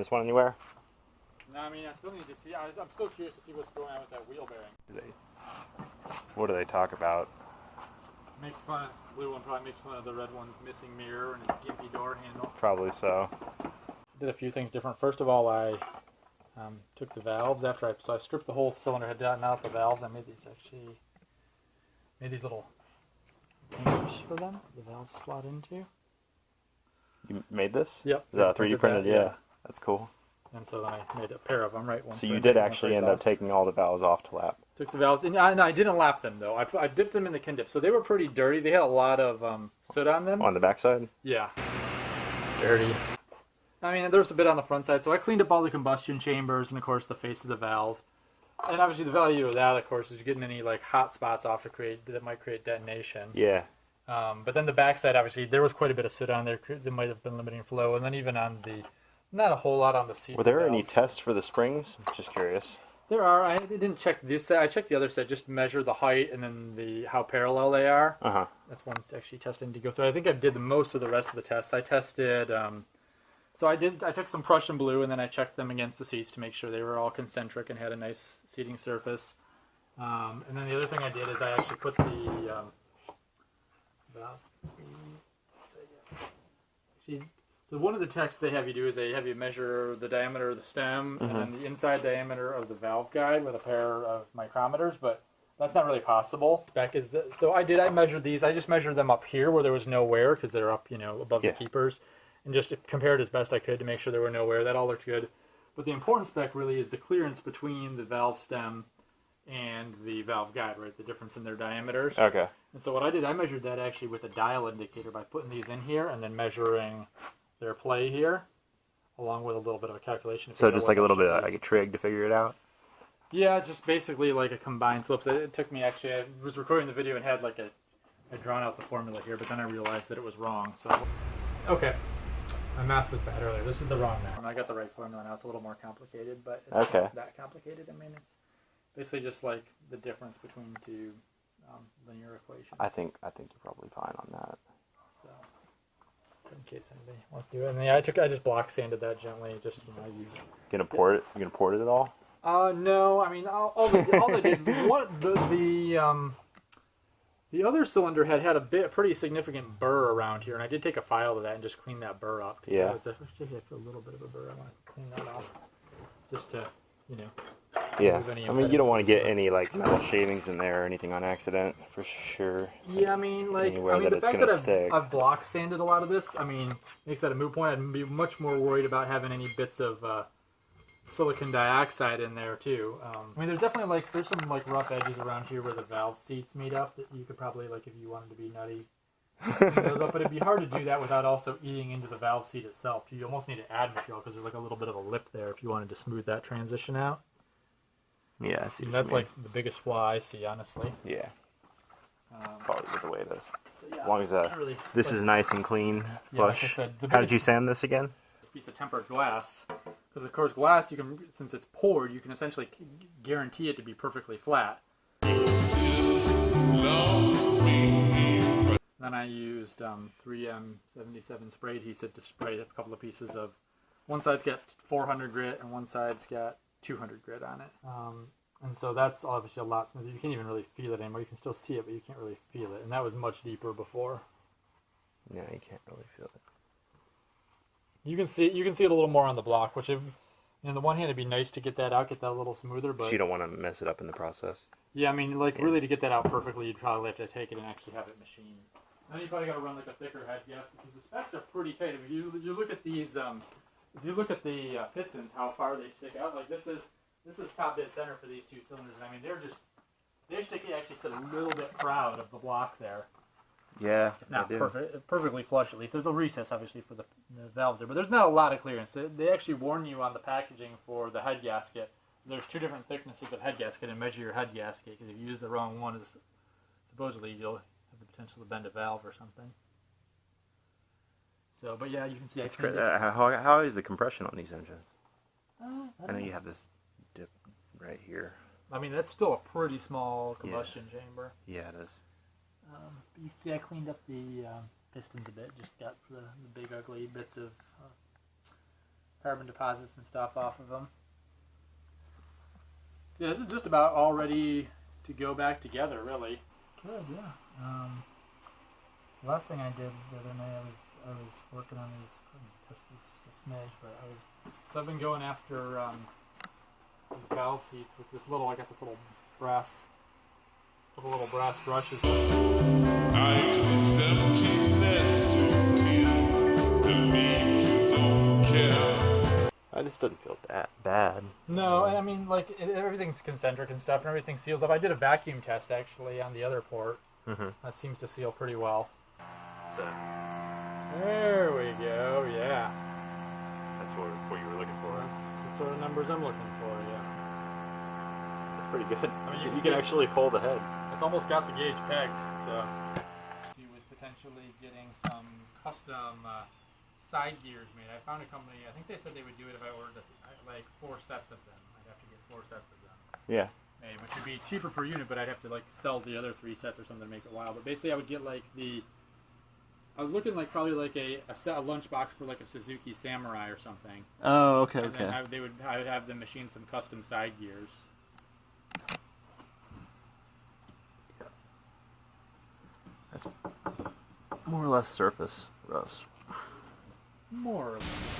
this one anywhere? No, I mean, I still need to see. I'm still curious to see what's going on with that wheel bearing. What do they talk about? Makes fun. The blue one probably makes fun of the red one's missing mirror and its gimpy door handle. Probably so. Did a few things different. First of all, I took the valves after I stripped the whole cylinder head down and out the valves. I made these little hangers for them. The valves slot into. You made this? Yep. Is that 3D printed? Yeah. That's cool. And so then I made a pair of them, right? One so you did actually end up taking all the valves off to lap. Took the valves, and I didn't lap them though. I dipped them in the Kin Dip, so they were pretty dirty. They had a lot of soot on them. On the backside? Yeah. Dirty. I mean, there was a bit on the front side, so I cleaned up all the combustion chambers and, of course, the face of the valve. And obviously, the value of that, of course, is getting any like hot spots off that might create detonation. Yeah. But then the backside, obviously, there was quite a bit of soot on there. That might have been limiting flow, and then even on the. Not a whole lot on the seat. Were there any tests for the springs? Just curious. There are. I didn't check this set. I checked the other set, just to measure the height and then how parallel they are. Uh-huh. That's one actually testing to go through. I think I did most of the rest of the tests. I tested. So I took some Prussian blue and then I checked them against the seats to make sure they were all concentric and had a nice seating surface. And then the other thing I did is I actually put the. So one of the tests they have you do is they have you measure the diameter of the stem and then the inside diameter of the valve guide with a pair of micrometers, but that's not really possible. So I measured these. I just measured them up here where there was no wear because they're up, above the keepers, and just compared as best I could to make sure there were no wear. That all looked good. But the important spec really is the clearance between the valve stem and the valve guide, right? The difference in their diameters. Okay. And so what I did, I measured that actually with a dial indicator by putting these in here and then measuring their play here, along with a little bit of a calculation. So just like a little bit of like a trig to figure it out? Yeah, just basically like a combined slope. It took me actually, I was recording the video and had like I drawn out the formula here, but then I realized that it was wrong. So, okay. My math was bad earlier. This is the wrong math. I got the right formula now. It's a little more complicated, but it's not that complicated. I mean, it's basically just like the difference between two linear equations. I think you're probably fine on that. So, in case anybody wants to do it. And yeah, I just block sanded that gently. Just I use. You gonna pour it at all? No. I mean, all they did. The other cylinder had a pretty significant burr around here, and I did take a file of that and just clean that burr up. Yeah. Actually, I feel a little bit of a burr. I want to clean that off, just to Yeah. I mean, you don't want to get any like metal shavings in there or anything on accident, for sure. Yeah, I mean, the fact that I've block sanded a lot of this, I mean, makes that a moot point. I'd be much more worried about having any bits of silicon dioxide in there too. I mean, there's definitely there's some rough edges around here where the valve seats meet up that you could probably if you wanted to be nutty. But it'd be hard to do that without also eating into the valve seat itself. You almost need to add material because there's a little bit of a lip there if you wanted to smooth that transition out. Yeah, I see. And that's the biggest flaw I see, honestly. Yeah. Probably the way it is. So, yeah, as long as this is nice and clean, flush. Yeah, like I said, how did you sand this again? This piece of tempered glass, because of course glass, you can, since it's poured, you can essentially guarantee it to be perfectly flat. Then I used 3M77 spray adhesive to spray a couple of pieces of. One side's got 400 grit and one side's got 200 grit on it. And so that's obviously a lot smoother. You can't even really feel it anymore. You can still see it, but you can't really feel it. And that was much deeper before. Yeah, you can't really feel it. You can see it a little more on the block, which, on the one hand, it'd be nice to get that out, get that a little smoother. But you don't want to mess it up in the process. Yeah, I mean, really to get that out perfectly, you'd probably have to take it and actually have it machined. Then you probably got to run a thicker head gasket because the specs are pretty tight. If you look at these, if you look at the pistons, how far they stick out, this is top dead center for these two cylinders. I mean, they should actually sit a little bit proud of the block there. Yeah, not perfectly flush at least. There's a recess obviously for the valves there, but there's not a lot of clearance. They actually warn you on the packaging for the head gasket. There's two different thicknesses of head gasket, and measure your head gasket because if you use the wrong one, supposedly you'll have the potential to bend a valve or something. So, but yeah, you can see. It's great. How is the compression on these engines? I know you have this dip right here. I mean, that's still a pretty small combustion chamber. Yeah, it is. But you can see I cleaned up the pistons a bit. Just got the big ugly bits of carbon deposits and stuff off of them. Yeah, this is just about all ready to go back together, really. Good, yeah. The last thing I did the other night, I was working on these. Touch these just a smidge, but so I've been going after these valve seats with this little. I got this little brass brushes. I used to 17 less to feel the me you don't care. This doesn't feel that bad. No, and I mean, like, everything's concentric and stuff, and everything seals up. I did a vacuum test, actually, on the other port. Mm-hmm. That seems to seal pretty well. So There we go, yeah. that's what you were looking for. That's the sort of numbers I'm looking for, yeah. That's pretty good. I mean, you see can actually pull the head. It's almost got the gauge pegged, so. She was potentially getting some custom side gears made. I found a company, I think they said they would do it if I ordered like 4 sets of them. I'd have to get 4 sets of them Yeah. made, which would be cheaper per unit, but I'd have to like sell the other 3 sets or something to make it wild. But basically I would get like I was looking like probably like a lunchbox for like a Suzuki Samurai or something. Oh, okay, And then I would have them machine some custom side gears. That's more or less surface rust. More or less.